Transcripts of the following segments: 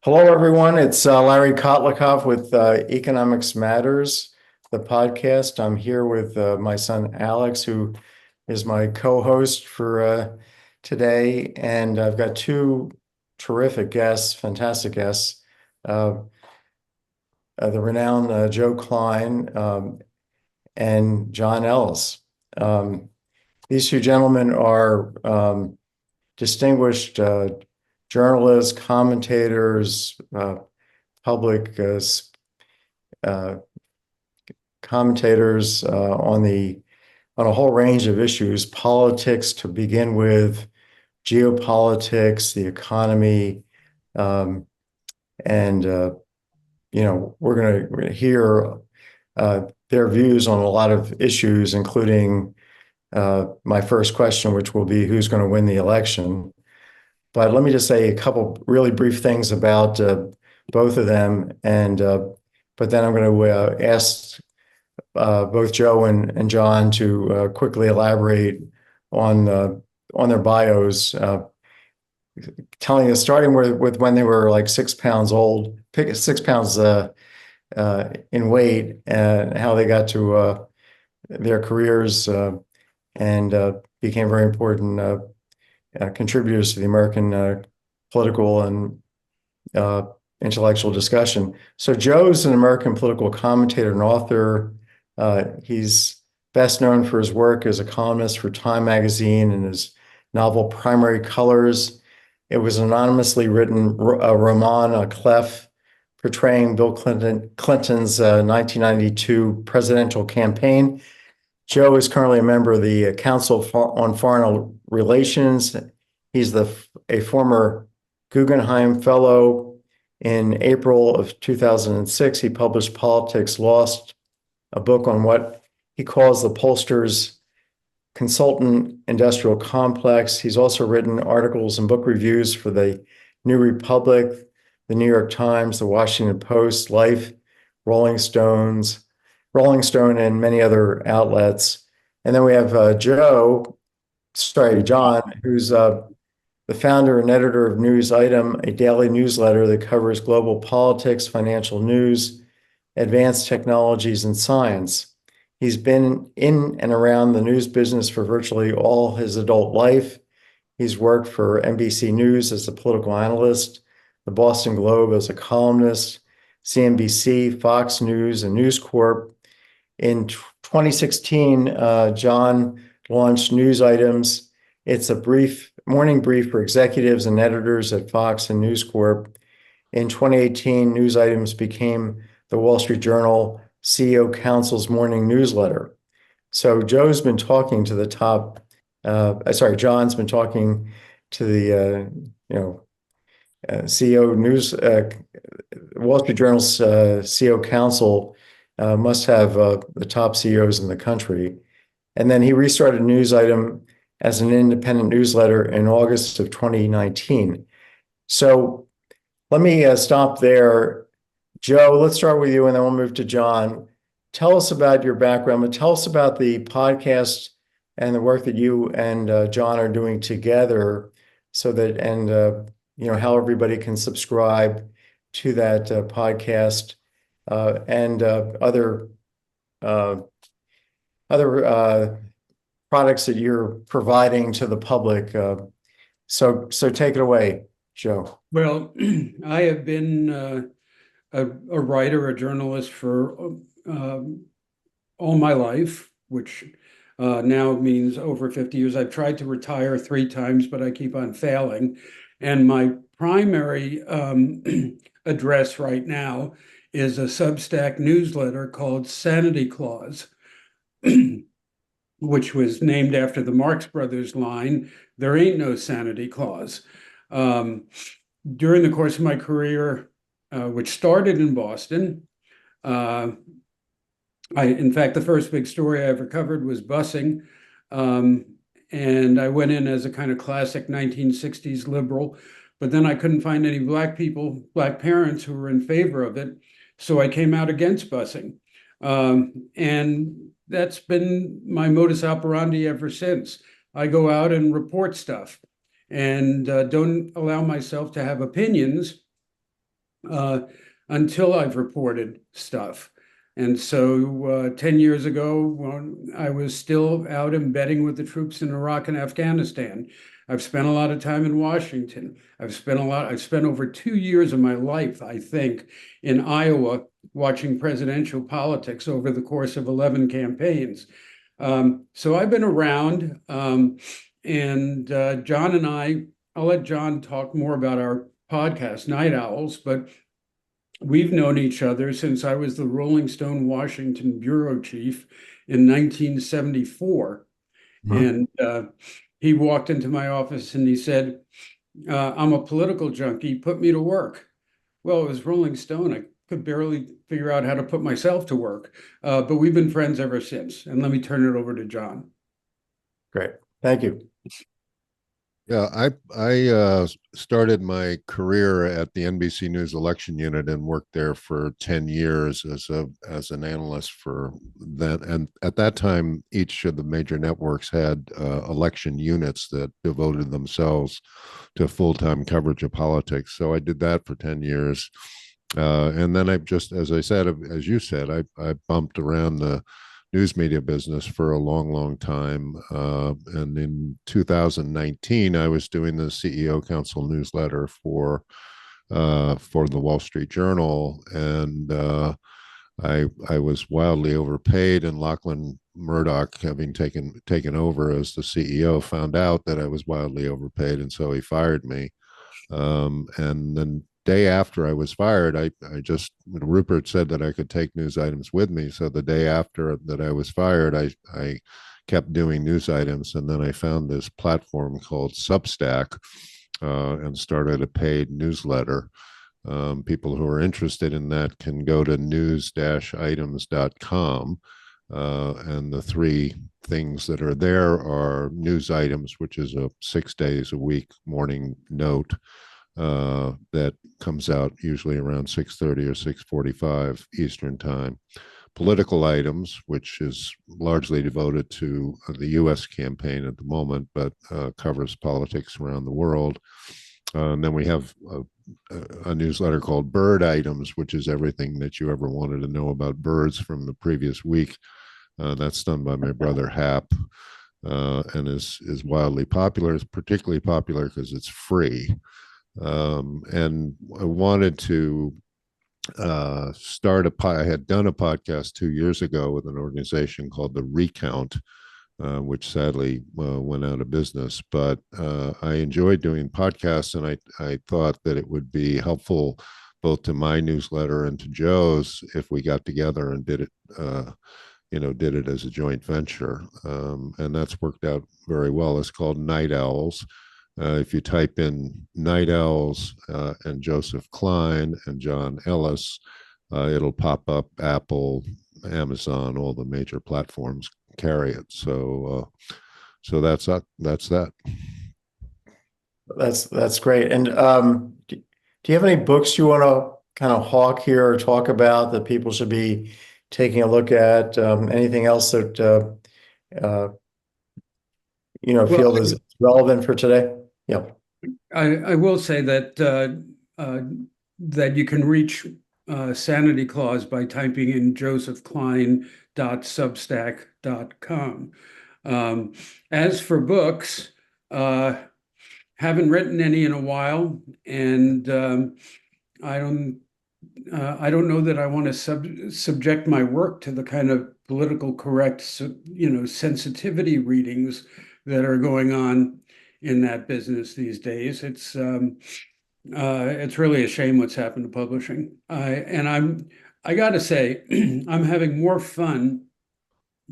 Hello, everyone. It's Larry Kotlikoff with Economics Matters, the podcast. I'm here with my son Alex, who is my co-host for today, and I've got two terrific guests, fantastic guests, uh, the renowned Joe Klein and John Ellis. Um, these two gentlemen are distinguished journalists, commentators, public uh, commentators on a whole range of issues, politics to begin with, geopolitics, the economy, um, and we're going to hear their views on a lot of issues, including my first question, which will be who's going to win the election. But let me just say a couple really brief things about both of them, and but then I'm going to ask both Joe and John to quickly elaborate on their bios, telling us starting with when they were like 6 pounds old, 6 pounds in weight, and how they got to their careers and became very important contributors to the American political and intellectual discussion. So Joe's an American political commentator and author. He's best known for his work as a columnist for Time magazine and his novel Primary Colors. It was an anonymously written roman, Clef, portraying Bill Clinton's 1992 presidential campaign. Joe is currently a member of the Council on Foreign Relations. He's a former Guggenheim Fellow. In April of 2006, he published Politics Lost, a book on what he calls the pollster's consultant industrial complex. He's also written articles and book reviews for the New Republic, the New York Times, the Washington Post, Life, Rolling Stone, and many other outlets. And then we have John, who's the founder and editor of News Item, a daily newsletter that covers global politics, financial news, advanced technologies, and science. He's been in and around the news business for virtually all his adult life. He's worked for NBC News as a political analyst, the Boston Globe as a columnist, CNBC, Fox News, and News Corp. In 2016, John launched News Items. It's a morning brief for executives and editors at Fox and News Corp. In 2018, News Items became the Wall Street Journal CEO Council's morning newsletter. So John's been talking to the CEO News, Wall Street Journal's CEO Council must have the top CEOs in the country. And then he restarted News Item as an independent newsletter in August of 2019. So let me stop there. Joe, let's start with you, and then we'll move to John. Tell us about your background, but tell us about the podcast and the work that you and John are doing together, so that how everybody can subscribe to that podcast and other products that you're providing to the public. So take it away, Joe. Well, I have been a writer, a journalist for all my life, which now means over 50 years. I've tried to retire 3 times, but I keep on failing. And my primary address right now is a Substack newsletter called Sanity Clause, which was named after the Marx Brothers line, "There ain't no sanity clause." During the course of my career, which started in Boston, in fact, the first big story I ever covered was busing. And I went in as a kind of classic 1960s liberal, but then I couldn't find any black parents who were in favor of it. So I came out against busing. And that's been my modus operandi ever since. I go out and report stuff and don't allow myself to have opinions uh, until I've reported stuff. And so 10 years ago, when I was still out embedding with the troops in Iraq and Afghanistan. I've spent a lot of time in Washington. I've spent over 2 years of my life, I think, in Iowa watching presidential politics over the course of 11 campaigns. So I've been around, and John and I'll let John talk more about our podcast, Night Owls, but we've known each other since I was the Rolling Stone Washington bureau chief in 1974. Mhm. And he walked into my office and he said, I'm a political junkie, put me to work. Well, it was Rolling Stone. I could barely figure out how to put myself to work. But we've been friends ever since. And let me turn it over to John. Great. Thank you. Yeah, I started my career at the NBC News election unit and worked there for 10 years as an analyst for that. And at that time, each of the major networks had election units that devoted themselves to full-time coverage of politics. So I did that for 10 years. And then I just, as I said, as you said, I bumped around the news media business for a long, long time. And in 2019, I was doing the CEO Council newsletter for the Wall Street Journal, and I was wildly overpaid. And Lachlan Murdoch, having taken over as the CEO, found out that I was wildly overpaid, and so he fired me. And then day after I was fired, I just, Rupert said that I could take news items with me. So the day after that I was fired, I kept doing news items. And then I found this platform called Substack and started a paid newsletter. People who are interested in that can go to news-items.com. And the three things that are there are news items, which is a 6 days a week morning note that comes out usually around 6:30 or 6:45 Eastern time. Political items, which is largely devoted to the U.S. campaign at the moment, but covers politics around the world. And then we have a newsletter called Bird Items, which is everything that you ever wanted to know about birds from the previous week. That's done by my brother Hap, and is wildly popular. It's particularly popular because it's free. And I wanted to I had done a podcast 2 years ago with an organization called The Recount, which sadly went out of business. But I enjoyed doing podcasts, and I thought that it would be helpful both to my newsletter and to Joe's if we got together and did it as a joint venture. And that's worked out very well. It's called Night Owls. If you type in Night Owls and Joseph Klein and John Ellis, it'll pop up. Apple, Amazon, all the major platforms carry it. So that's that. That's great. And do you have any books you want to kind of hawk here or talk about that people should be taking a look at? Anything else that feel is relevant for today? Yeah. I will say that that you can reach Sanity Clause by typing in josephklein.substack.com. As for books, haven't written any in a while, and I don't know that I want to subject my work to the kind of political correct, sensitivity readings that are going on in that business these days. It's really a shame what's happened to publishing. I got to say, I'm having more fun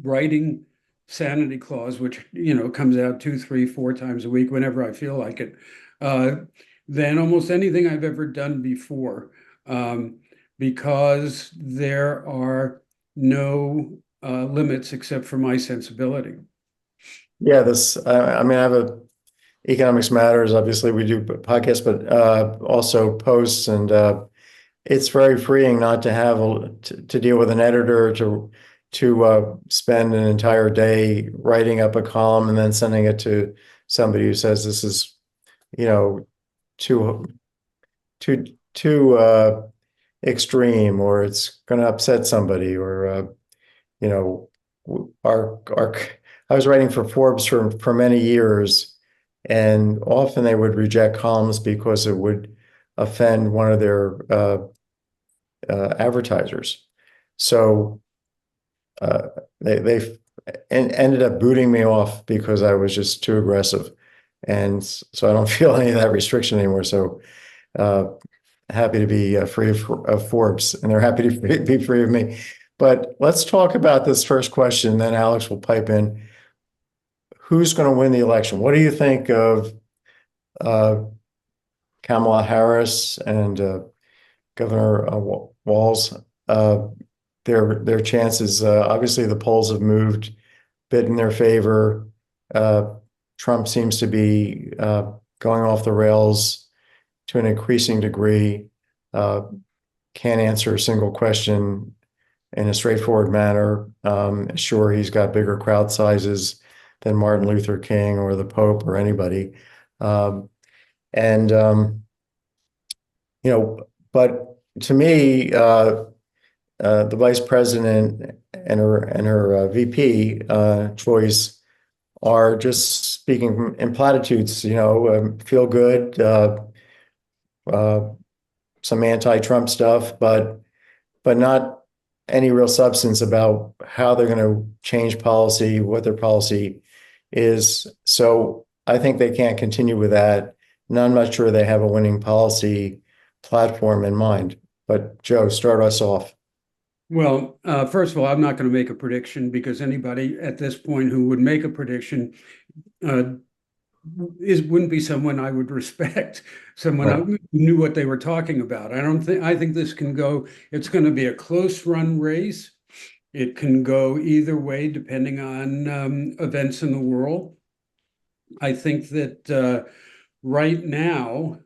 writing Sanity Clause, which comes out 2, 3, 4 times a week whenever I feel like it, than almost anything I've ever done before, because there are no limits except for my sensibility. Yeah, I mean, I have a Economics Matters. Obviously, we do podcasts, but also posts, and it's very freeing not to have to deal with an editor to spend an entire day writing up a column and then sending it to somebody who says this is, too too extreme, or it's going to upset somebody, or you know, our I was writing for Forbes for many years, and often they would reject columns because it would offend one of their advertisers. So uh, they ended up booting me off because I was just too aggressive, and so I don't feel any of that restriction anymore. So uh, happy to be free of Forbes, and they're happy to be free of me. But let's talk about this first question, then Alex will pipe in. Who's going to win the election? What do you think of uh, Kamala Harris and Governor Walz? Their chances. Obviously, the polls have moved a bit in their favor. Trump seems to be going off the rails to an increasing degree. Can't answer a single question in a straightforward manner. Sure, he's got bigger crowd sizes than Martin Luther King or the Pope or anybody. And but to me, the vice president and her VP choice are just speaking in platitudes. Feel good, some anti-Trump stuff, but not any real substance about how they're going to change policy, what their policy is. So I think they can't continue with that. And I'm not sure they have a winning policy platform in mind. But Joe, start us off. Well, first of all, I'm not going to make a prediction because anybody at this point who would make a prediction wouldn't be someone I would respect, someone who knew what they were talking about. I think this can go, it's going to be a close run race. It can go either way depending on events in the world. I think that right now,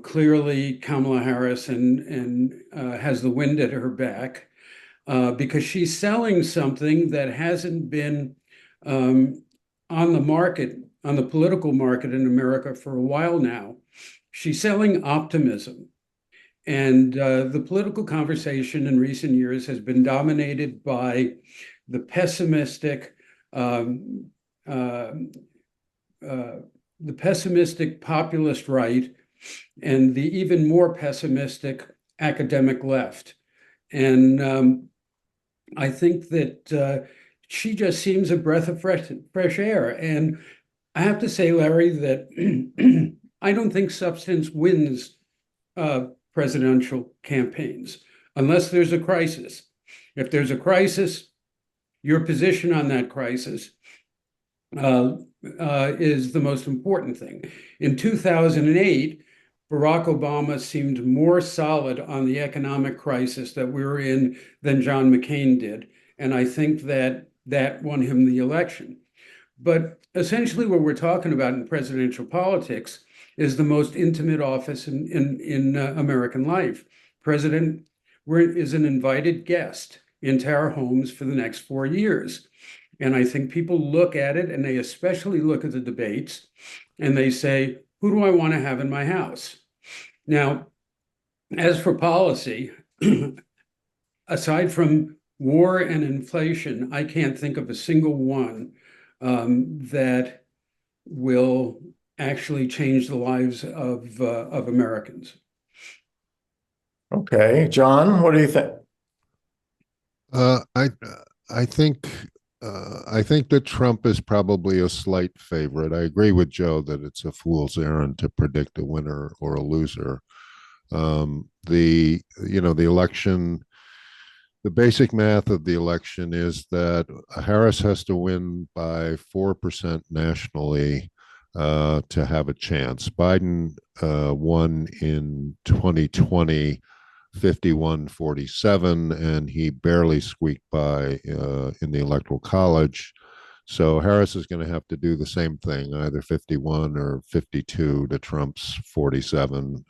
clearly Kamala Harris and has the wind at her back because she's selling something that hasn't been on the market, on the political market in America for a while now. She's selling optimism. And the political conversation in recent years has been dominated by the pessimistic populist right and the even more pessimistic academic left. And I think that she just seems a breath of fresh air. And I have to say, Larry, that I don't think substance wins presidential campaigns unless there's a crisis. If there's a crisis, your position on that crisis is the most important thing. In 2008, Barack Obama seemed more solid on the economic crisis that we were in than John McCain did. And I think that won him the election. But essentially what we're talking about in presidential politics is the most intimate office in American life. President is an invited guest into our homes for the next 4 years. And I think people look at it, and they especially look at the debates, and they say, who do I want to have in my house? Now, as for policy, aside from war and inflation, I can't think of a single one that will actually change the lives of Americans. Okay, John, what do you think? I think that Trump is probably a slight favorite. I agree with Joe that it's a fool's errand to predict a winner or a loser. The election, the basic math of the election is that Harris has to win by 4% nationally to have a chance. Biden won in 2020 51-47, and he barely squeaked by in the Electoral College. So Harris is going to have to do the same thing, either 51 or 52 to Trump's 47.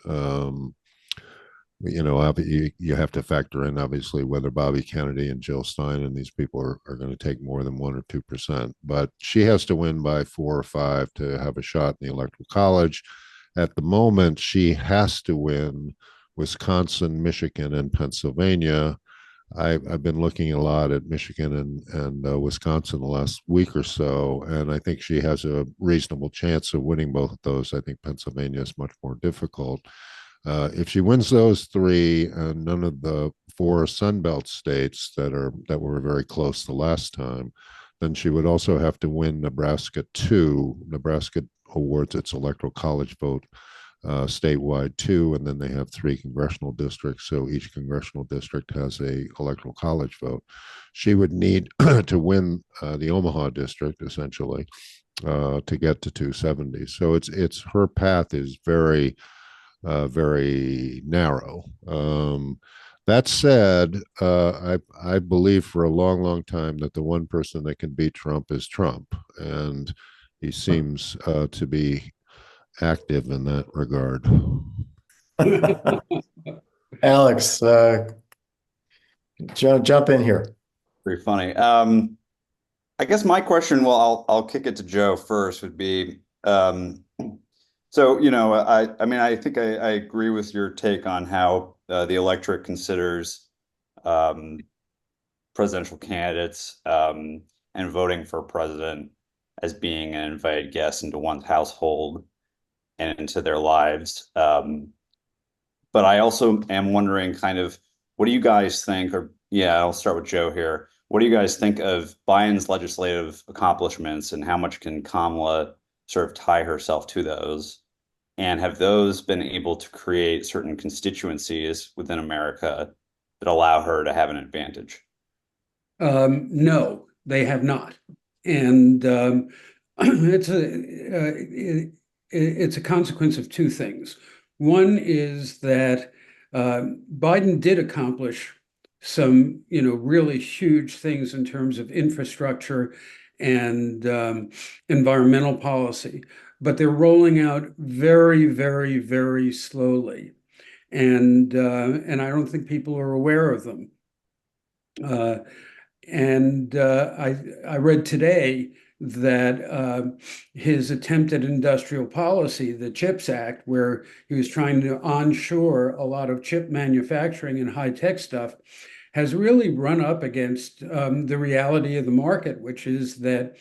You have to factor in, obviously, whether Bobby Kennedy and Jill Stein and these people are going to take more than 1 or 2%. But she has to win by 4 or 5 to have a shot in the Electoral College. at the moment, she has to win Wisconsin, Michigan, and Pennsylvania. I've been looking a lot at Michigan and Wisconsin the last week or so, and I think she has a reasonable chance of winning both of those. I think Pennsylvania is much more difficult. If she wins those three and none of the four Sunbelt states that were very close the last time, then she would also have to win Nebraska too. Nebraska awards its electoral college vote statewide too, and then they have three congressional districts. So each congressional district has a electoral college vote. She would need to win the Omaha district essentially to get to 270. So it's her path is very narrow. That said, I believe for a long, long time that the one person that can beat Trump is Trump, and he seems to be active in that regard. Alex, jump in here. Pretty funny. I guess my question, well, I'll kick it to Joe first, would be, so, I mean, I think I agree with your take on how the electorate considers presidential candidates and voting for president as being an invited guest into one's household and into their lives. But I also am wondering kind of, what do you guys think, or yeah, I'll start with Joe here. What do you guys think of Biden's legislative accomplishments and how much can Kamala sort of tie herself to those? And have those been able to create certain constituencies within America that allow her to have an advantage? No, they have not. And it's a consequence of two things. One is that Biden did accomplish some, really huge things in terms of infrastructure and environmental policy, but they're rolling out very, very, very slowly, and I don't think people are aware of them. I read today that his attempt at industrial policy, the CHIPS Act, where he was trying to onshore a lot of chip manufacturing and high-tech stuff, has really run up against the reality of the market, which is that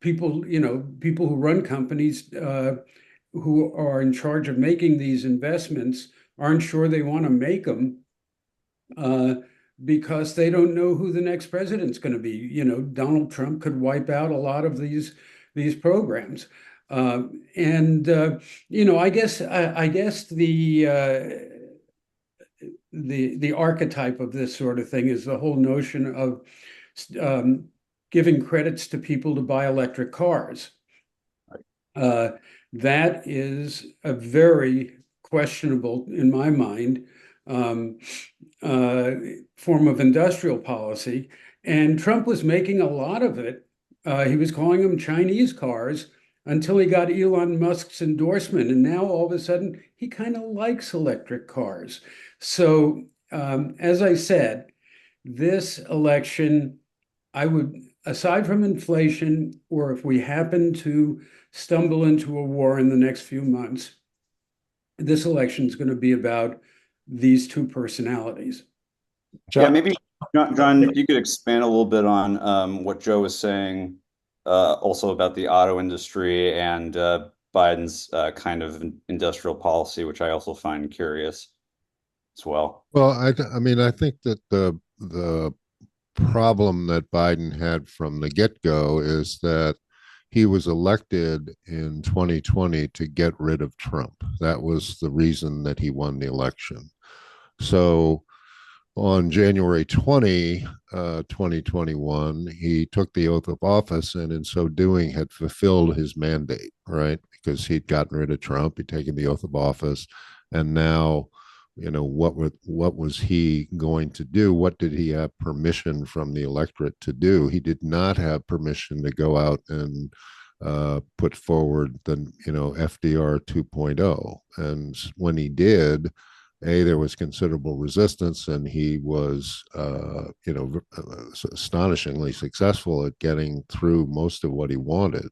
people who run companies who are in charge of making these investments aren't sure they want to make them because they don't know who the next president's going to be. Donald Trump could wipe out a lot of these programs. I guess the archetype of this sort of thing is the whole notion of giving credits to people to buy electric cars. That is a very questionable, in my mind, form of industrial policy. And Trump was making a lot of it. He was calling them Chinese cars until he got Elon Musk's endorsement. And now all of a sudden, he kind of likes electric cars. So as I said, this election, I would, aside from inflation, or if we happen to stumble into a war in the next few months, this election is going to be about these two personalities. Yeah, maybe, John, you could expand a little bit on what Joe was saying, also about the auto industry and Biden's kind of industrial policy, which I also find curious as well. Well, I mean, I think that the problem that Biden had from the get-go is that he was elected in 2020 to get rid of Trump. That was the reason that he won the election. So on January 20, 2021, he took the oath of office, and in so doing had fulfilled his mandate, right? Because he'd gotten rid of Trump, he'd taken the oath of office, and now, what was he going to do? What did he have permission from the electorate to do? He did not have permission to go out and put forward the, FDR 2.0. And when he did, there was considerable resistance, and he was, astonishingly successful at getting through most of what he wanted.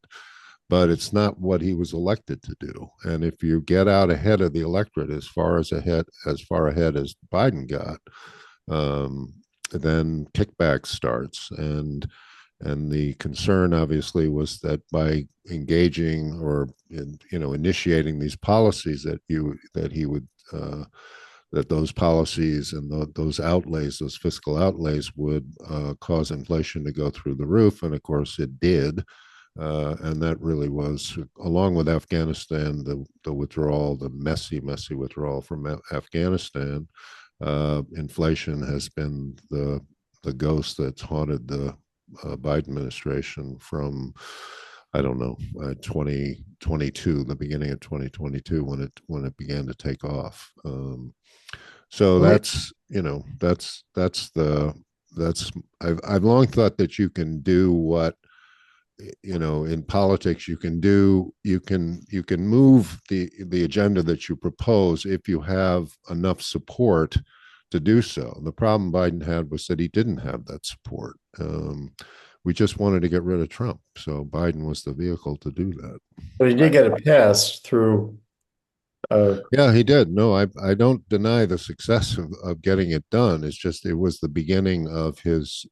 but it's not what he was elected to do. And if you get out ahead of the electorate as far ahead as Biden got, then kickback starts. And the concern obviously was that by engaging or initiating these policies that he would that those policies and those fiscal outlays would cause inflation to go through the roof. And of course it did. And that really was, along with Afghanistan, the withdrawal, the messy withdrawal from Afghanistan. Inflation has been the ghost that's haunted the Biden administration from, I don't know, 2022, the beginning of 2022, when it began to take off. So that's I've long thought that you can do what, in politics you can move the agenda that you propose if you have enough support to do so. The problem Biden had was that he didn't have that support. We just wanted to get rid of Trump, so Biden was the vehicle to do that. But he did get it passed through. Yeah, he did. No, I don't deny the success of getting it done. It's just it was the beginning of his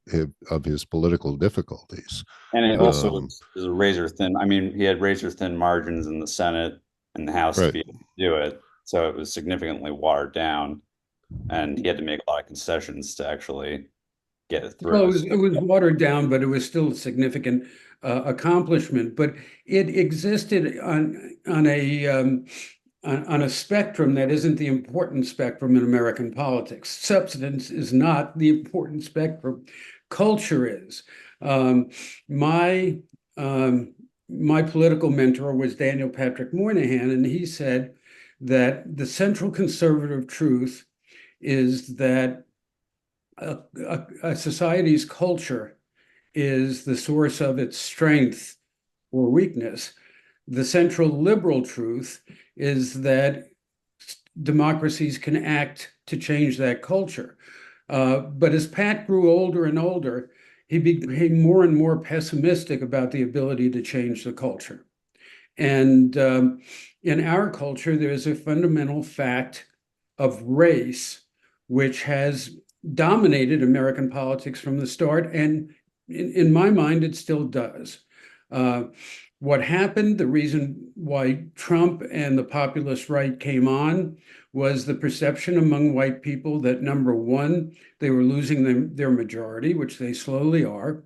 political difficulties. And it also was razor thin. I mean, he had razor thin margins in the Senate and the House to be able to do it. So it was significantly watered down, and he had to make a lot of concessions to actually get it through. Well, it was watered down, but it was still a significant accomplishment. But it existed on a spectrum that isn't the important spectrum in American politics. Substance is not the important spectrum. Culture is. My political mentor was Daniel Patrick Moynihan, and he said that the central conservative truth is that a society's culture is the source of its strength or weakness. The central liberal truth is that democracies can act to change that culture. But as Pat grew older and older, he became more and more pessimistic about the ability to change the culture. And in our culture, there's a fundamental fact of race, which has dominated American politics from the start. And in my mind, it still does. What happened, the reason why Trump and the populist right came on, was the perception among white people that, number one, they were losing their majority, which they slowly are.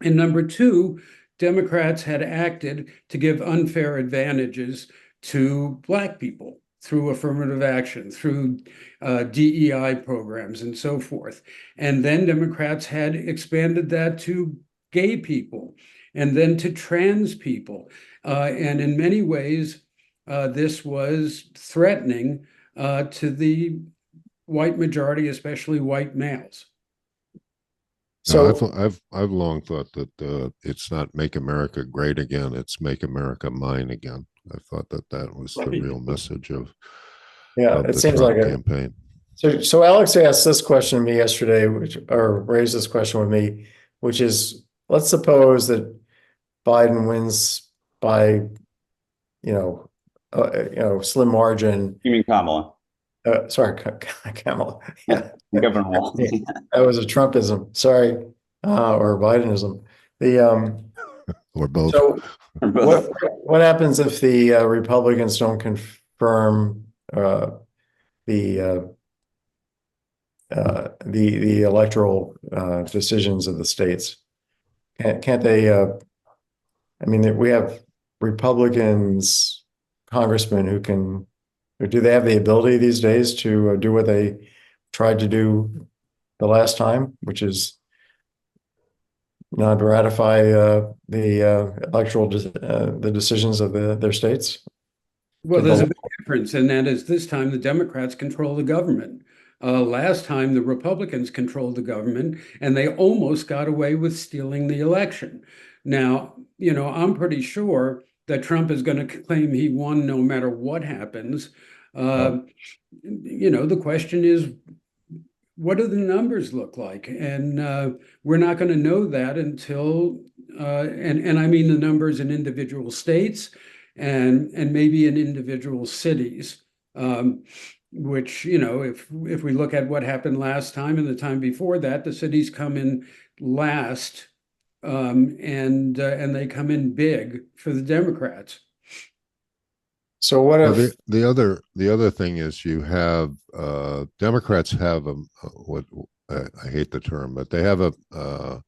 And number two, Democrats had acted to give unfair advantages to Black people through affirmative action, through DEI programs and so forth. And then Democrats had expanded that to gay people and then to trans people. And in many ways, this was threatening to the white majority, especially white males. So I've long thought that it's not "Make America Great Again"; it's "Make America Mine Again." I thought that was the real message of it seems Trump like campaign. So Alex asked this question to me yesterday, or raised this question with me, which is, let's suppose that Biden wins by, slim margin. You mean Kamala? Sorry, Kamala. Yeah, Governor Wall. that was a Trumpism. Sorry, or Bidenism. Or both. So what happens if the Republicans don't confirm the electoral decisions of the states? Can't they? I mean, we have Republicans, congressmen who can. Or do they have the ability these days to do what they tried to do the last time, which is not ratify the electoral the decisions of their states? Well, there's a big difference, and that is this time the Democrats control the government. Last time the Republicans controlled the government, and they almost got away with stealing the election. Now, I'm pretty sure that Trump is going to claim he won no matter what happens. The question is, what do the numbers look like? And we're not going to know that until and I mean the numbers in individual states and maybe in individual cities, which, if we look at what happened last time and the time before that, the cities come in last, and they come in big for the Democrats. So what Well, if, the other thing is you have Democrats have what I hate the term, but they have a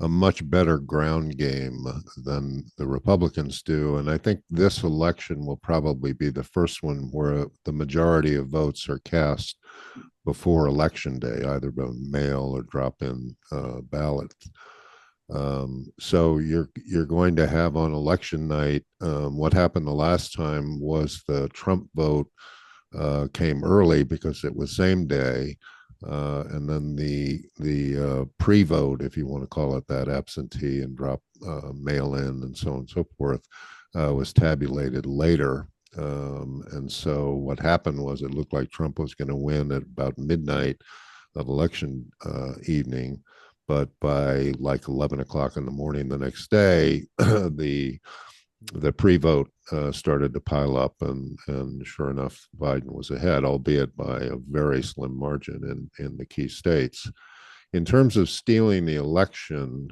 much better ground game than the Republicans do, and I think this election will probably be the first one where the majority of votes are cast before election day, either by mail or drop-in ballot. So you're going to have on election night, what happened the last time was the Trump vote came early because it was same day, and then the pre-vote, if you want to call it that, absentee and drop mail in and so on and so forth, was tabulated later. And so what happened was it looked like Trump was going to win at about midnight of election evening. But by like 11 o'clock in the morning the next day, the pre-vote started to pile up, and sure enough, Biden was ahead, albeit by a very slim margin in the key states. In terms of stealing the election,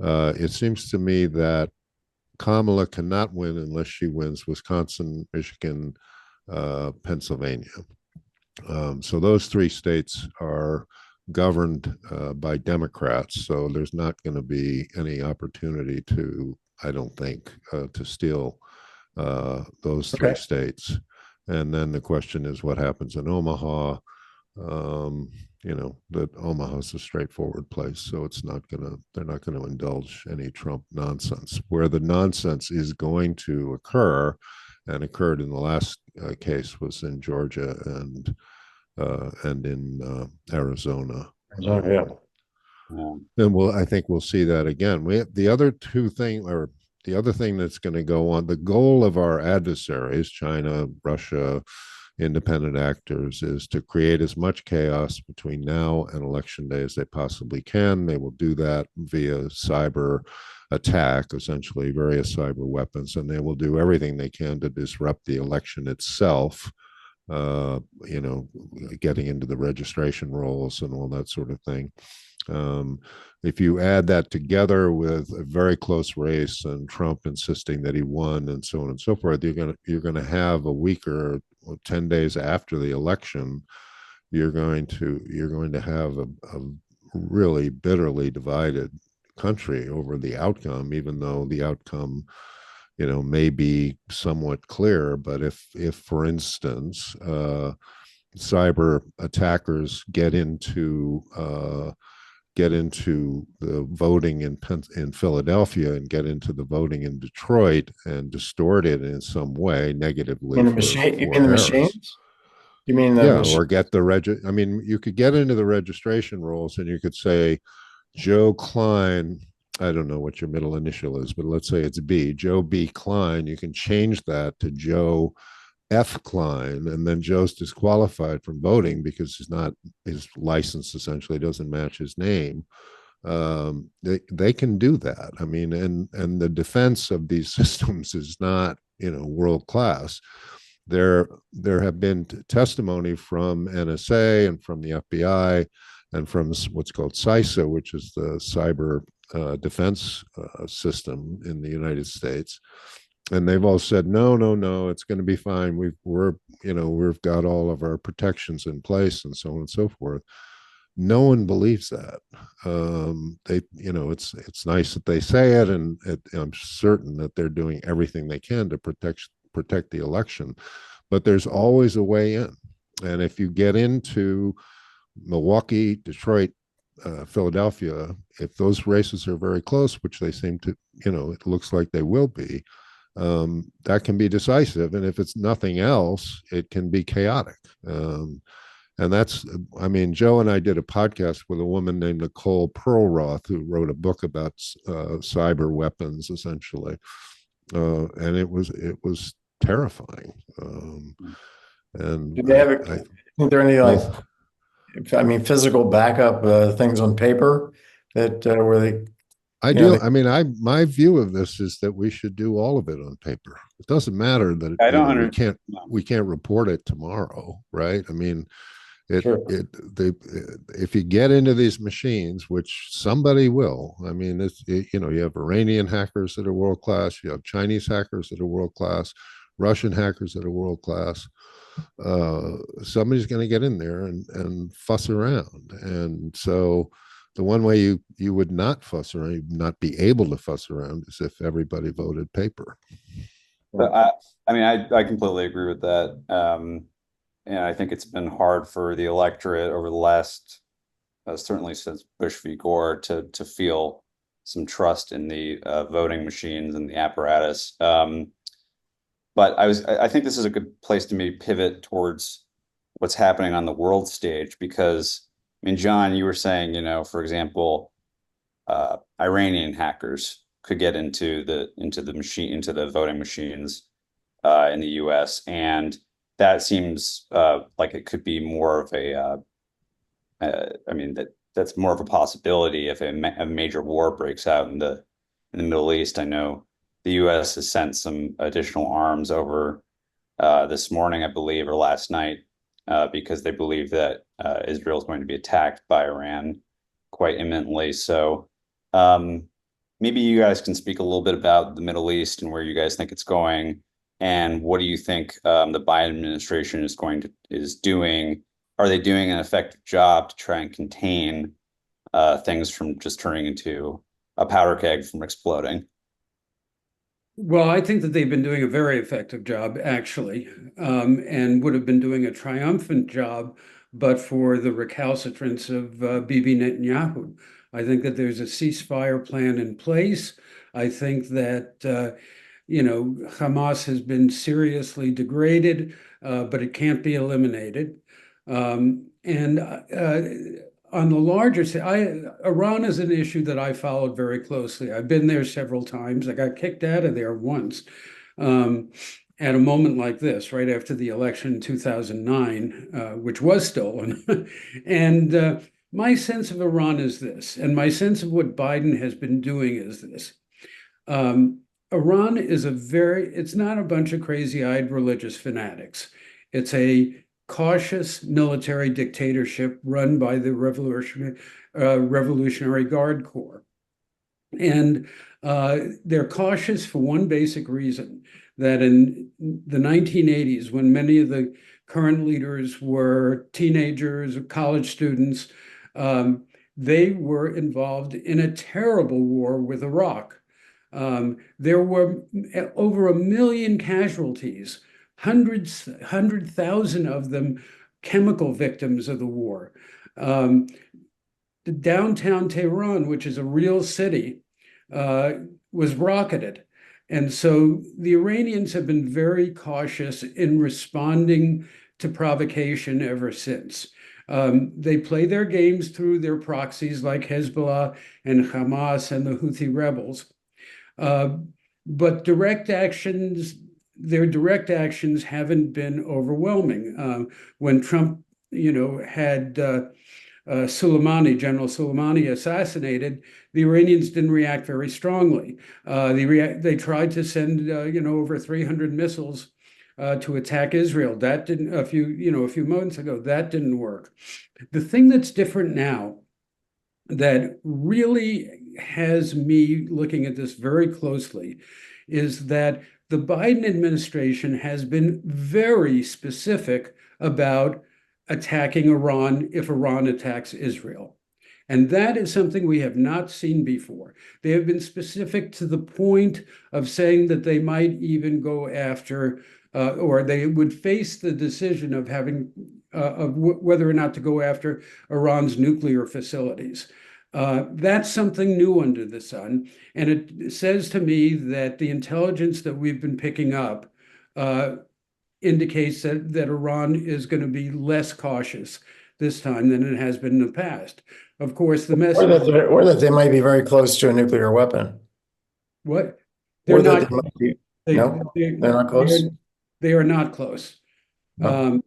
it seems to me that Kamala cannot win unless she wins Wisconsin, Michigan, Pennsylvania. So those three states are governed by Democrats. So there's not going to be any opportunity to, I don't think, to steal those three states. And then the question is what happens in Omaha. That Omaha is a straightforward place, so they're not going to indulge any Trump nonsense. Where the nonsense is going to occur, and occurred in the last case, was in Georgia and in Arizona. yeah. And I think we'll see that again. The other thing that's going to go on, the goal of our adversaries, China, Russia, independent actors, is to create as much chaos between now and election day as they possibly can. They will do that via cyber attack, essentially various cyber weapons, and they will do everything they can to disrupt the election itself, getting into the registration rolls and all that sort of thing. If you add that together with a very close race and Trump insisting that he won and so on and so forth, you're gonna have a week or 10 days after the election, you're going to have a really bitterly divided country over the outcome, even though the outcome may be somewhat clear. But if for instance, cyber attackers get into the voting in Philadelphia and get into the voting in Detroit and distort it in some way negatively In the for machine, you for mean the Harris. machines? You mean the Yeah, machine? or get I mean, you could get into the registration rolls and you could say Joe Klein. I don't know what your middle initial is, but let's say it's B, Joe B. Klein. You can change that to Joe F. Klein, and then Joe's disqualified from voting because his license essentially doesn't match his name. They can do that. I mean, and the defense of these systems is not world class. There have been testimony from NSA and from the FBI and from what's called CISA, which is the cyber defense system in the United States, and they've all said no, it's going to be fine. We've got all of our protections in place and so on and so forth. No one believes that. It's nice that they say it, and I'm certain that they're doing everything they can to protect the election, but there's always a way in. And if you get into Milwaukee, Detroit, Philadelphia, if those races are very close, which they seem to, it looks like they will be, that can be decisive. And if it's nothing else, it can be chaotic. And that's, I mean, Joe and I did a podcast with a woman named Nicole Perlroth, who wrote a book about cyber weapons, essentially. And it was terrifying. And Do they have think there are any physical backup things on paper that where they I You know, do. I mean, my view of this is that we should do all of it on paper. It doesn't matter that I you don't know understand. we can't report it tomorrow, right? I mean, sure. they if you get into these machines, which somebody will. I mean, you know, you have Iranian hackers that are world class, you have Chinese hackers that are world class, Russian hackers that are world class. Somebody's going to get in there and fuss around, and so the one way you would not fuss around, not be able to fuss around, is if everybody voted paper. But I mean, I completely agree with that. And I think it's been hard for the electorate over the last, certainly since Bush v. Gore, to feel some trust in the voting machines and the apparatus. But I think this is a good place to maybe pivot towards what's happening on the world stage, because I mean, John, you were saying, you know, for example, Iranian hackers could get into the voting machines in the U.S., and that seems like it could be more of I mean, that's more of a possibility if a major war breaks out in the Middle East. I know the U.S. has sent some additional arms over this morning, I believe, or last night, because they believe that Israel is going to be attacked by Iran quite imminently. So maybe you guys can speak a little bit about the Middle East and where you guys think it's going, and what do you think the Biden administration is doing? Are they doing an effective job to try and contain things from just turning into a powder keg from exploding? Well, I think that they've been doing a very effective job, actually, and would have been doing a triumphant job, but for the recalcitrance of Bibi Netanyahu. I think that there's a ceasefire plan in place. I think that you know, Hamas has been seriously degraded, but it can't be eliminated. And on the larger scale, Iran is an issue that I followed very closely. I've been there several times. I got kicked out of there once at a moment like this, right after the election in 2009, which was stolen. And my sense of Iran is this, and my sense of what Biden has been doing is this. Iran is it's not a bunch of crazy-eyed religious fanatics. It's a cautious military dictatorship run by the Revolutionary Guard Corps. And they're cautious for one basic reason, that in the 1980s, when many of the current leaders were teenagers or college students, they were involved in a terrible war with Iraq. There were over 1 million casualties, 100,000 of them chemical victims of the war. The downtown Tehran, which is a real city, was rocketed. And so the Iranians have been very cautious in responding to provocation ever since. They play their games through their proxies like Hezbollah and Hamas and the Houthi rebels. But their direct actions haven't been overwhelming. When Trump, you know, had General Soleimani assassinated, the Iranians didn't react very strongly. They tried to send, you know, over 300 missiles to attack Israel. That didn't, a few months ago, that didn't work. The thing that's different now that really has me looking at this very closely is that the Biden administration has been very specific about attacking Iran if Iran attacks Israel. And that is something we have not seen before. They have been specific to the point of saying that they might even go after, or they would face the decision of whether or not to go after Iran's nuclear facilities. That's something new under the sun. And it says to me that the intelligence that we've been picking up indicates that Iran is going to be less cautious this time than it has been in the past. Of course, the message... Or that they might be very close to a nuclear weapon. What? They're They're not. They're not close? They are not close. No.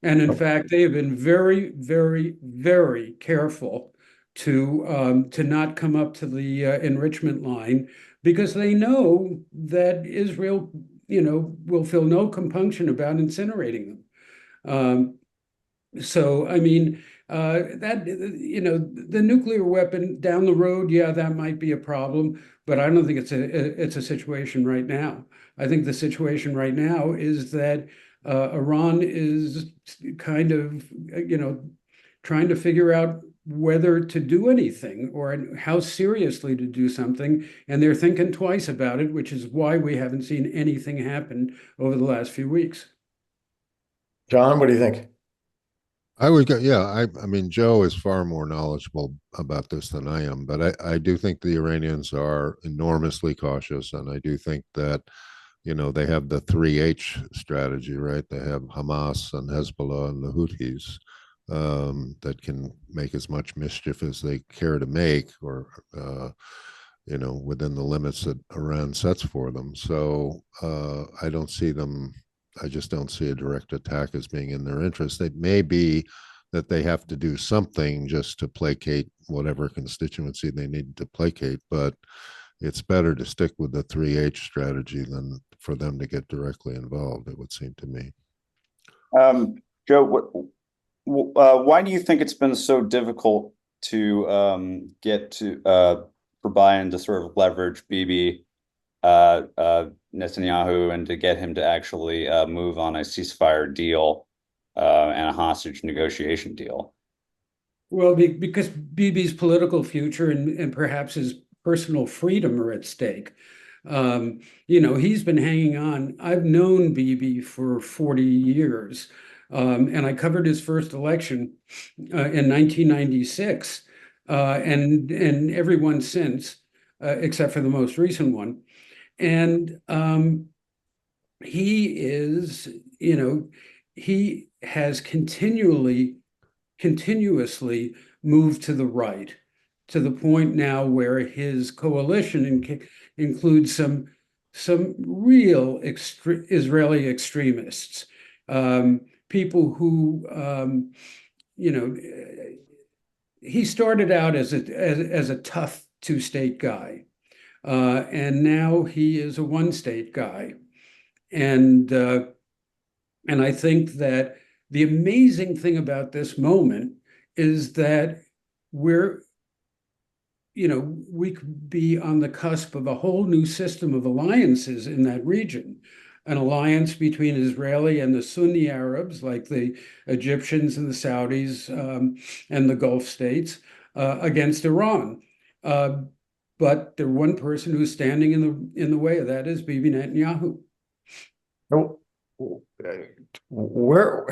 And in fact, they have been very, very, very careful to not come up to the enrichment line, because they know that Israel, will feel no compunction about incinerating them. So, I mean, the nuclear weapon down the road, yeah, that might be a problem, but I don't think it's a situation right now. I think the situation right now is that Iran is kind of, trying to figure out whether to do anything or how seriously to do something, and they're thinking twice about it, which is why we haven't seen anything happen over the last few weeks. John, what do you think? I would go, yeah. I mean, Joe is far more knowledgeable about this than I am, but I do think the Iranians are enormously cautious, and I do think that, they have the 3H strategy, right? They have Hamas and Hezbollah and the Houthis that can make as much mischief as they care to make, or within the limits that Iran sets for them. So I don't see them. I just don't see a direct attack as being in their interest. It may be that they have to do something just to placate whatever constituency they need to placate, but it's better to stick with the 3H strategy than for them to get directly involved, it would seem to me. Joe, why do you think it's been so difficult to get to for Biden to sort of leverage Bibi Netanyahu and to get him to actually move on a ceasefire deal and a hostage negotiation deal? Well, because Bibi's political future and perhaps his personal freedom are at stake. He's been hanging on. I've known Bibi for 40 years, and I covered his first election in 1996, and everyone since, except for the most recent one. And he is, he has continuously moved to the right, to the point now where his coalition includes some real Israeli extremists, people who, he started out as a tough two-state guy. And now he is a one-state guy. And I think that the amazing thing about this moment is that we could be on the cusp of a whole new system of alliances in that region. An alliance between Israeli and the Sunni Arabs, like the Egyptians and the Saudis and the Gulf states, against Iran. But the one person who's standing in the way of that is Bibi Netanyahu. No, where,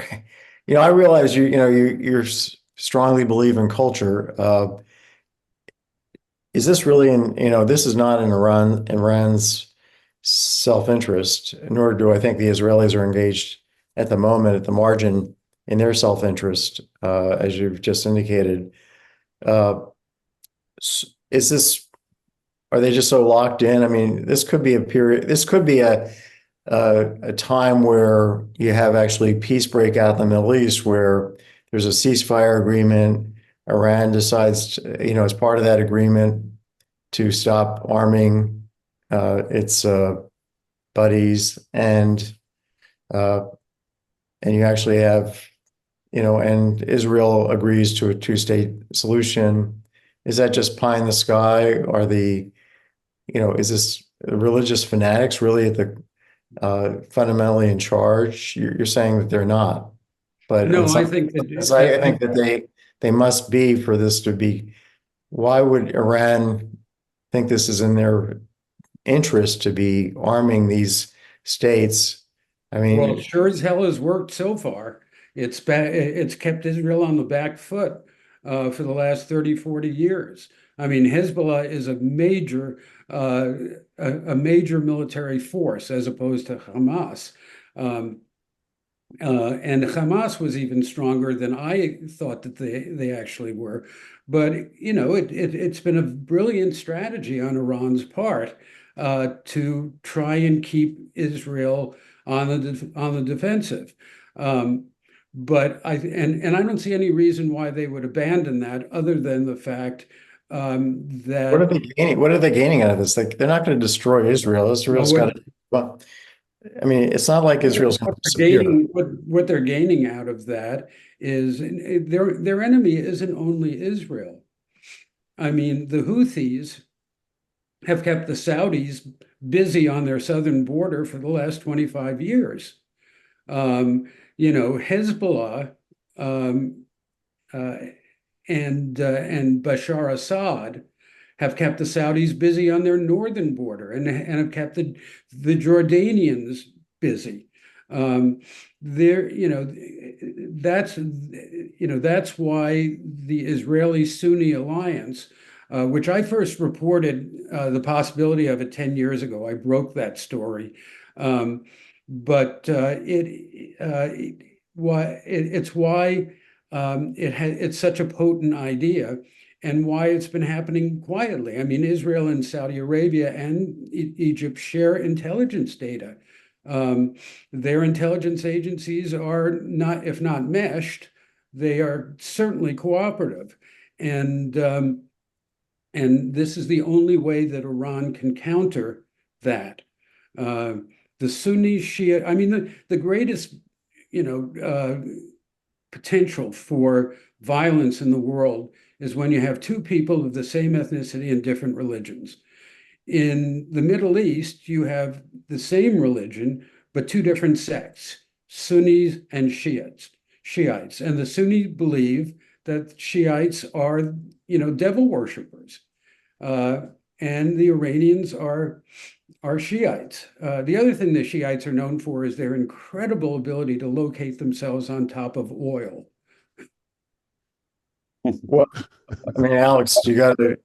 I realize you strongly believe in culture. Is this really this is not in Iran's self-interest, nor do I think the Israelis are engaged at the moment at the margin in their self-interest, as you've just indicated. Are they just so locked in? I mean, this could be a period, this could be a time where you have actually peace break out in the Middle East, where there's a ceasefire agreement. Iran decides, as part of that agreement, to stop arming its buddies, and you actually have, and Israel agrees to a two-state solution. Is that just pie in the sky? Are is this religious fanatics really at the fundamentally in charge? You're saying that they're not, but no, I think that they must be for this to be. Why would Iran think this is in their interest to be arming these states? I mean, well, sure as hell has worked so far. It's kept Israel on the back foot for the last 30, 40 years. I mean, Hezbollah is a major military force as opposed to Hamas. And Hamas was even stronger than I thought that they actually were. But it's been a brilliant strategy on Iran's part to try and keep Israel on the defensive. But and I don't see any reason why they would abandon that other than the fact What are that they gaining? What are they gaining out of this? Like, they're not going to destroy Israel. well, Israel's got to, well, I mean, it's not like Israel's going what to they're disappear. gaining, what they're gaining out of that is their enemy isn't only Israel. I mean, the Houthis have kept the Saudis busy on their southern border for the last 25 years. Hezbollah um, uh, and Bashar Assad have kept the Saudis busy on their northern border and have kept the Jordanians busy. There, that's why the Israeli-Sunni alliance, which I first reported the possibility of it 10 years ago. I broke that story. But it's why it's such a potent idea and why it's been happening quietly. I mean, Israel and Saudi Arabia and Egypt share intelligence data. Their intelligence agencies are not, if not meshed, they are certainly cooperative. And this is the only way that Iran can counter that. The Sunni Shia, I mean, the greatest, potential for violence in the world is when you have two people of the same ethnicity and different religions. In the Middle East, you have the same religion, but two different sects, Sunnis and Shiites. And the Sunni believe that Shiites are, devil worshippers. And the Iranians are Shiites. The other thing the Shiites are known for is their incredible ability to locate themselves on top of oil. Well, I mean, Alex, you got to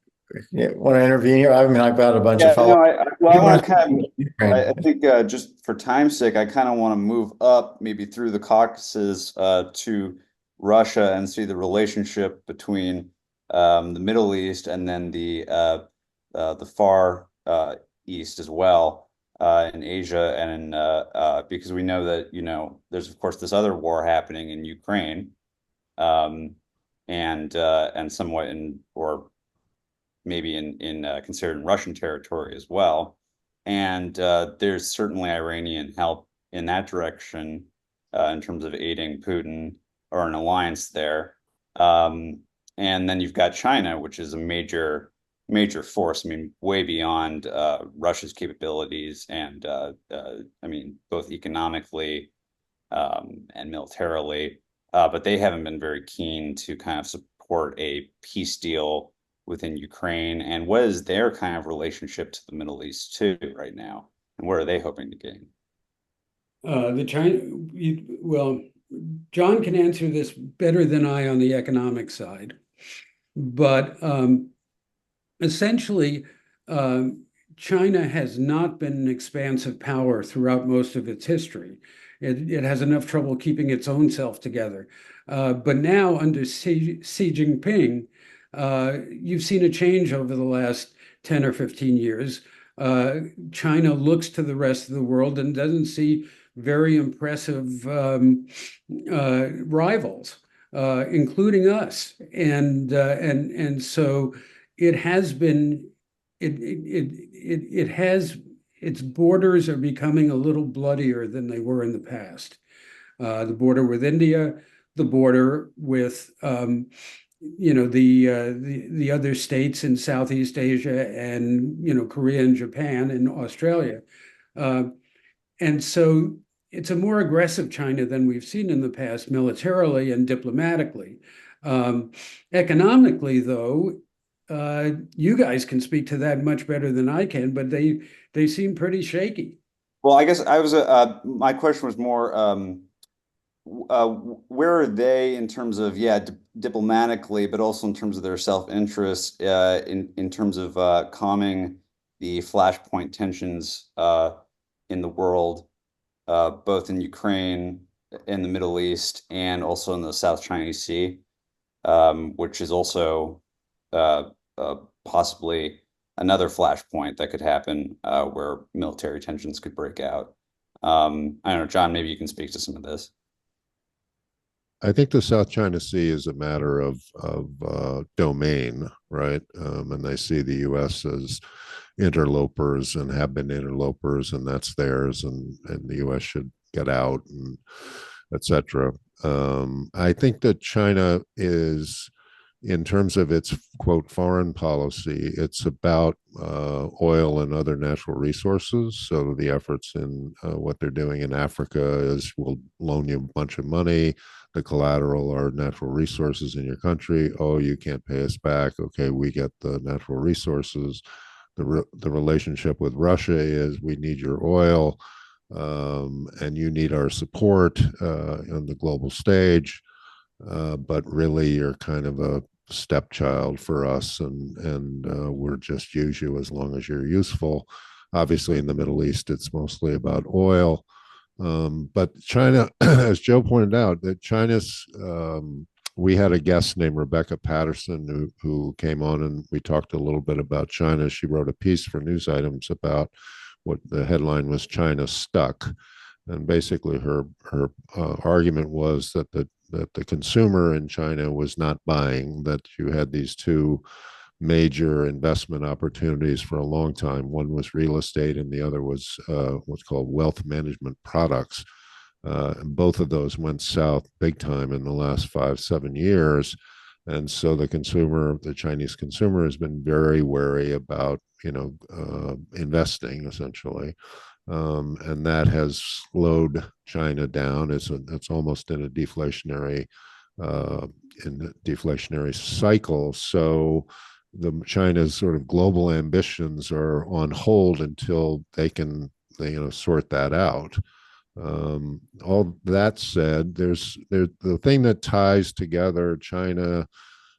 want to intervene here? I mean, I've got a bunch of Yeah, follow. no, I want to kind of, Ukraine. I think just for time's sake, I kind of want to move up maybe through the Caucasus to Russia and see the relationship between the Middle East and then the far east as well in Asia and in because we know that there's of course this other war happening in Ukraine um, and somewhat in or maybe in considered Russian territory as well. And there's certainly Iranian help in that direction in terms of aiding Putin or an alliance there. And then you've got China, which is a major force. I mean, way beyond Russia's capabilities, and I mean, both economically and militarily. But they haven't been very keen to kind of support a peace deal within Ukraine. And what is their kind of relationship to the Middle East too right now? And what are they hoping to gain? Well, John can answer this better than I on the economic side, but essentially, China has not been an expansive power throughout most of its history. It has enough trouble keeping its own self together. But now, under Xi Jinping, you've seen a change over the last 10 or 15 years. China looks to the rest of the world and doesn't see very impressive rivals, including us. And so it has been it has its borders are becoming a little bloodier than they were in the past. The border with India, the border with the other states in Southeast Asia and Korea and Japan and Australia. And so it's a more aggressive China than we've seen in the past militarily and diplomatically. Economically, though, you guys can speak to that much better than I can, but they seem pretty shaky. Well, I guess I was my question was more where are they in terms of diplomatically, but also in terms of their self-interest in terms of calming the flashpoint tensions in the world, both in Ukraine, in the Middle East, and also in the South China Sea, which is also possibly another flashpoint that could happen where military tensions could break out. I don't know, John, maybe you can speak to some of this. I think the South China Sea is a matter of domain, right? And they see the U.S. as interlopers and have been interlopers, and that's theirs, and the U.S. should get out, and etc. I think that China is, in terms of its quote foreign policy, it's about oil and other natural resources. So the efforts in what they're doing in Africa is we'll loan you a bunch of money. The collateral are natural resources in your country. Oh, you can't pay us back. Okay, we get the natural resources. The relationship with Russia is we need your oil, and you need our support on the global stage. But really, you're kind of a stepchild for us, and we'll just use you as long as you're useful. Obviously, in the Middle East, it's mostly about oil. But China, as Joe pointed out, that China's, we had a guest named Rebecca Patterson who came on, and we talked a little bit about China. She wrote a piece for News Items about what the headline was, China Stuck. And basically her argument was that the consumer in China was not buying, that you had these two major investment opportunities for a long time. One was real estate, and the other was what's called wealth management products. And both of those went south big time in the last 5-7 years. And so the Chinese consumer has been very wary about, investing essentially. And that has slowed China down. It's almost in a deflationary cycle. So China's sort of global ambitions are on hold until they sort that out. All that said, there's the thing that ties together China.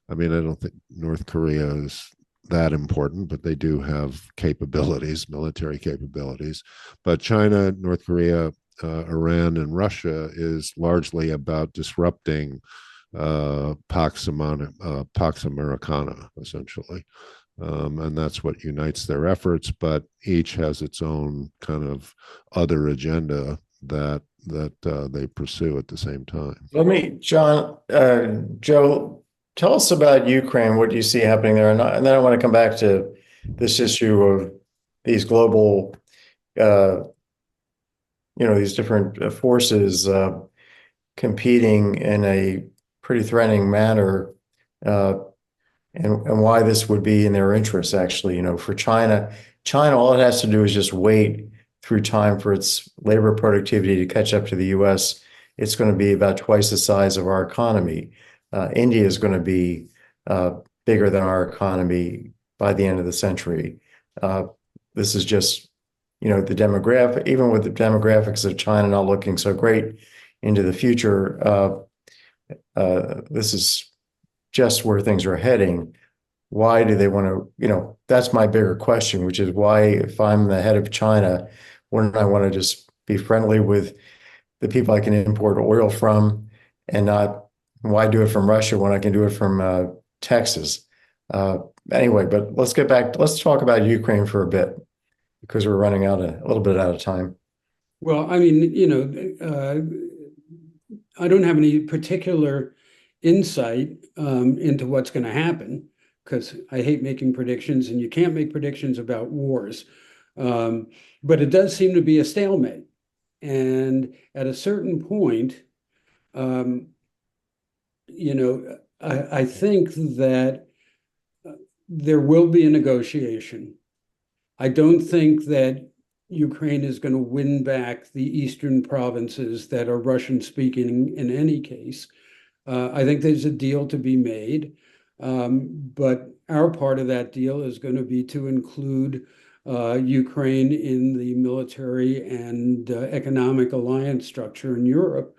I mean, I don't think North Korea is that important, but they do have capabilities, military capabilities. But China, North Korea, Iran, and Russia is largely about disrupting Pax Americana, essentially. And that's what unites their efforts, but each has its own kind of other agenda that they pursue at the same time. Joe, tell us about Ukraine. What do you see happening there? And then I want to come back to this issue of these global, these different forces competing in a pretty threatening manner, and why this would be in their interests, actually. For China, all it has to do is just wait through time for its labor productivity to catch up to the U.S. It's going to be about twice the size of our economy. India is going to be bigger than our economy by the end of the century. This is just, the demographic, even with the demographics of China not looking so great into the future, this is just where things are heading. Why do they want to, that's my bigger question, which is why, if I'm the head of China, wouldn't I want to just be friendly with the people I can import oil from, and not, why do it from Russia when I can do it from Texas? Anyway, but let's talk about Ukraine for a bit, because we're running a little bit out of time. Well, I mean, I don't have any particular insight into what's going to happen, because I hate making predictions, and you can't make predictions about wars. But it does seem to be a stalemate. And at a certain point, I think that there will be a negotiation. I don't think that Ukraine is going to win back the eastern provinces that are Russian speaking in any case. I think there's a deal to be made, but our part of that deal is going to be to include Ukraine in the military and economic alliance structure in Europe.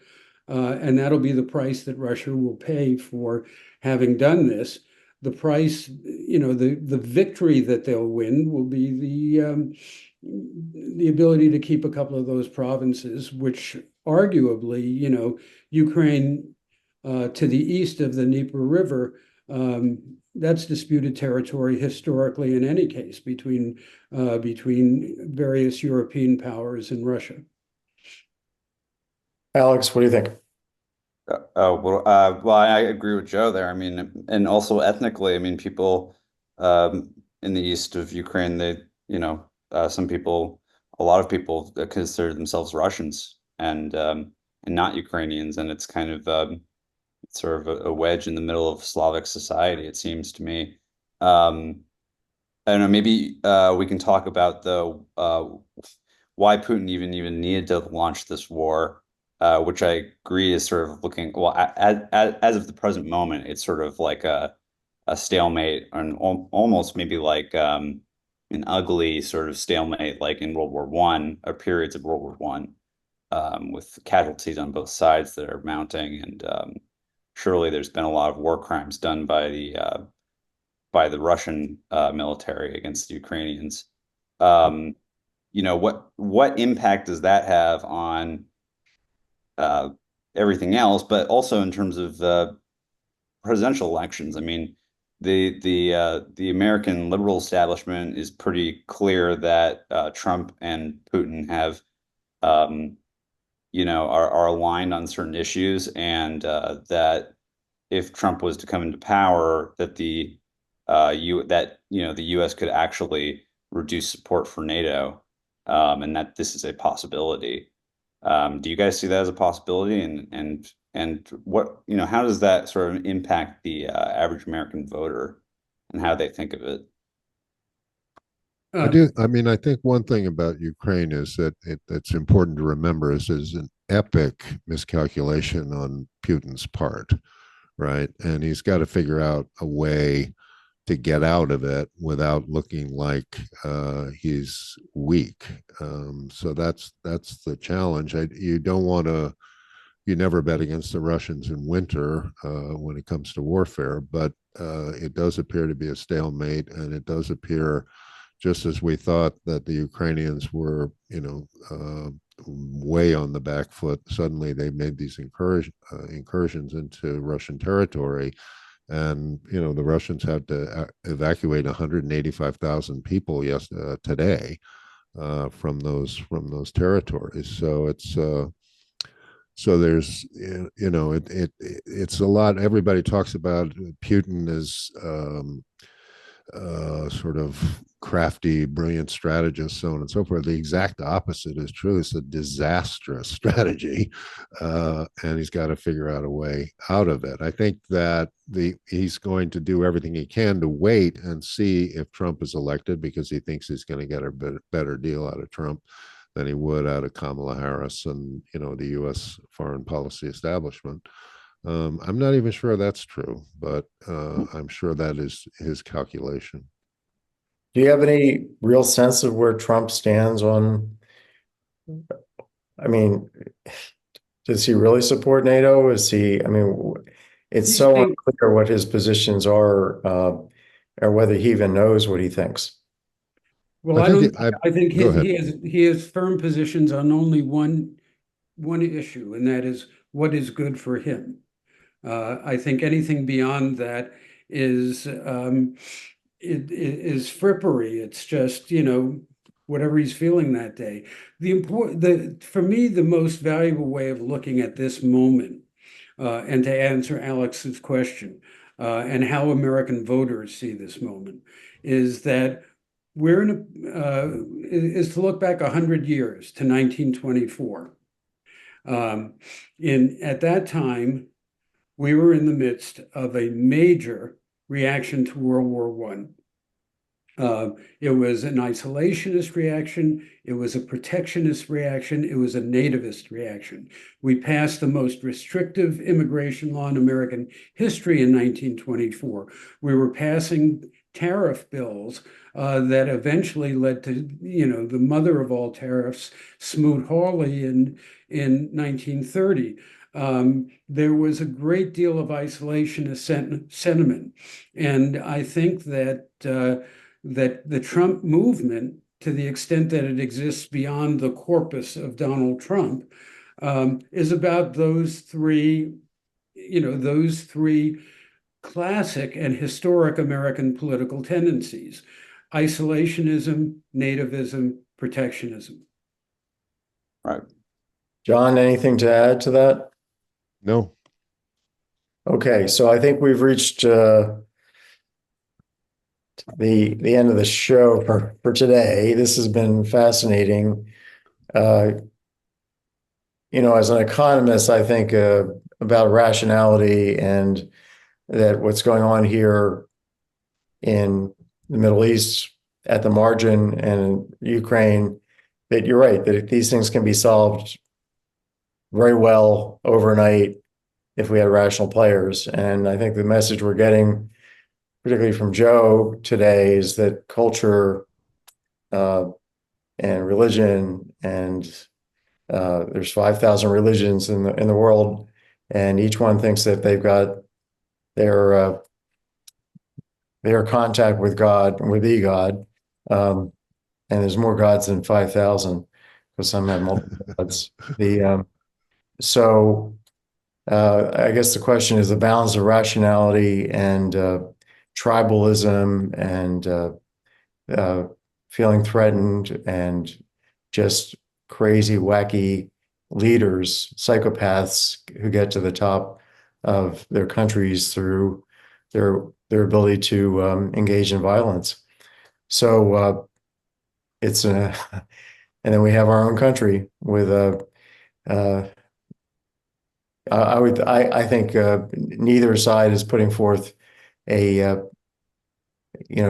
And that'll be the price that Russia will pay for having done this. The price, the victory that they'll win will be the ability to keep a couple of those provinces, which arguably, Ukraine to the east of the Dnieper River, that's disputed territory historically in any case between various European powers and Russia. Alex, what do you think? Well, I agree with Joe there. I mean, and also ethnically, I mean, people in the east of Ukraine, some people, a lot of people consider themselves Russians and not Ukrainians, and it's kind of sort of a wedge in the middle of Slavic society, it seems to me. I don't know, maybe we can talk about why Putin even needed to launch this war, which I agree is sort of looking, well, as of the present moment, it's sort of like a stalemate and almost maybe like an ugly sort of stalemate like in World War One or periods of World War One, with casualties on both sides that are mounting, and surely there's been a lot of war crimes done by the Russian military against the Ukrainians. Um, what impact does that have on uh, everything else, but also in terms of presidential elections? I mean, the American liberal establishment is pretty clear that Trump and Putin have are aligned on certain issues, and that if Trump was to come into power, that the U.S. could actually reduce support for NATO, and that this is a possibility. Do you guys see that as a possibility? And what, how does that sort of impact the average American voter and how they think of it? I do. I mean, I think one thing about Ukraine is that it's important to remember is an epic miscalculation on Putin's part, right? And he's got to figure out a way to get out of it without looking like he's weak. So that's the challenge. You don't want to. You never bet against the Russians in winter when it comes to warfare, but it does appear to be a stalemate, and it does appear, just as we thought that the Ukrainians were, way on the back foot, suddenly they made these incursions into Russian territory. And, the Russians had to evacuate 185,000 people today from those territories. So so there's, it's a lot. Everybody talks about Putin as sort of crafty, brilliant strategist, so on and so forth. The exact opposite is true. It's a disastrous strategy, and he's got to figure out a way out of it. I think that he's going to do everything he can to wait and see if Trump is elected, because he thinks he's going to get a better deal out of Trump than he would out of Kamala Harris and the U.S. foreign policy establishment. I'm not even sure that's true, but I'm sure that is his calculation. Do you have any real sense of where Trump stands on, I mean, does he really support NATO? It's He's so saying, unclear what his positions are, or whether he even knows what he thinks. well, I I think don't, I think go ahead. he has firm positions on only one issue, and that is what is good for him. I think anything beyond that is it is frippery. It's just, whatever he's feeling that day. For me, the most valuable way of looking at this moment, and to answer Alex's question, and how American voters see this moment, is that we're is to look back 100 years to 1924. At that time, we were in the midst of a major reaction to World War One. It was an isolationist reaction. It was a protectionist reaction. It was a nativist reaction. We passed the most restrictive immigration law in American history in 1924. We were passing tariff bills that eventually led to, the mother of all tariffs, Smoot-Hawley in 1930. There was a great deal of isolationist sentiment. And I think that that the Trump movement, to the extent that it exists beyond the corpus of Donald Trump, is about those three classic and historic American political tendencies: isolationism, nativism, protectionism. Right. John, anything to add to that? No. Okay, so I think we've reached the end of the show for today. This has been fascinating. Uh, as an economist, I think about rationality and that what's going on here in the Middle East at the margin and Ukraine, that you're right, that these things can be solved very well overnight if we had rational players. And I think the message we're getting, particularly from Joe today, is that culture uh, and religion and there's 5,000 religions in the world, and each one thinks that they've got their contact with God, with the God, and there's more gods than 5,000 because some have multiple gods. So I guess the question is the balance of rationality and tribalism and feeling threatened and just crazy, wacky leaders, psychopaths who get to the top of their countries through their ability to engage in violence. So it's and then we have our own country with a. I think neither side is putting forth a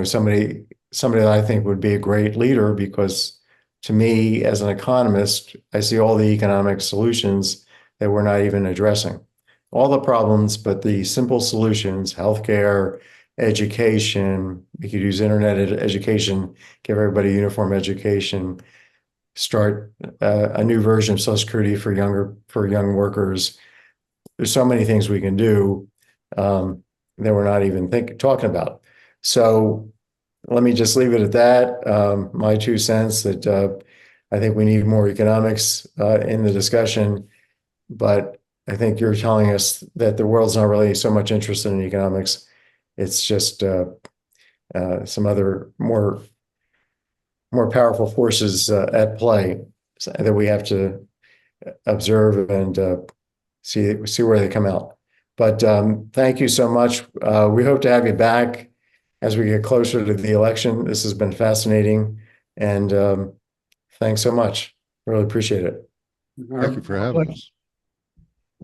somebody that I think would be a great leader, because to me, as an economist, I see all the economic solutions that we're not even addressing. All the problems, but the simple solutions, healthcare, education, we could use internet education, give everybody uniform education, start a new version of Social Security for young workers. There's so many things we can do that we're not even talking about. So let me just leave it at that. My 2 cents that I think we need more economics in the discussion, but I think you're telling us that the world's not really so much interested in economics. It's just some other more powerful forces at play that we have to observe and see where they come out. But thank you so much. We hope to have you back as we get closer to the election. This has been fascinating, and thanks so much. Really appreciate it. Thank you for having us.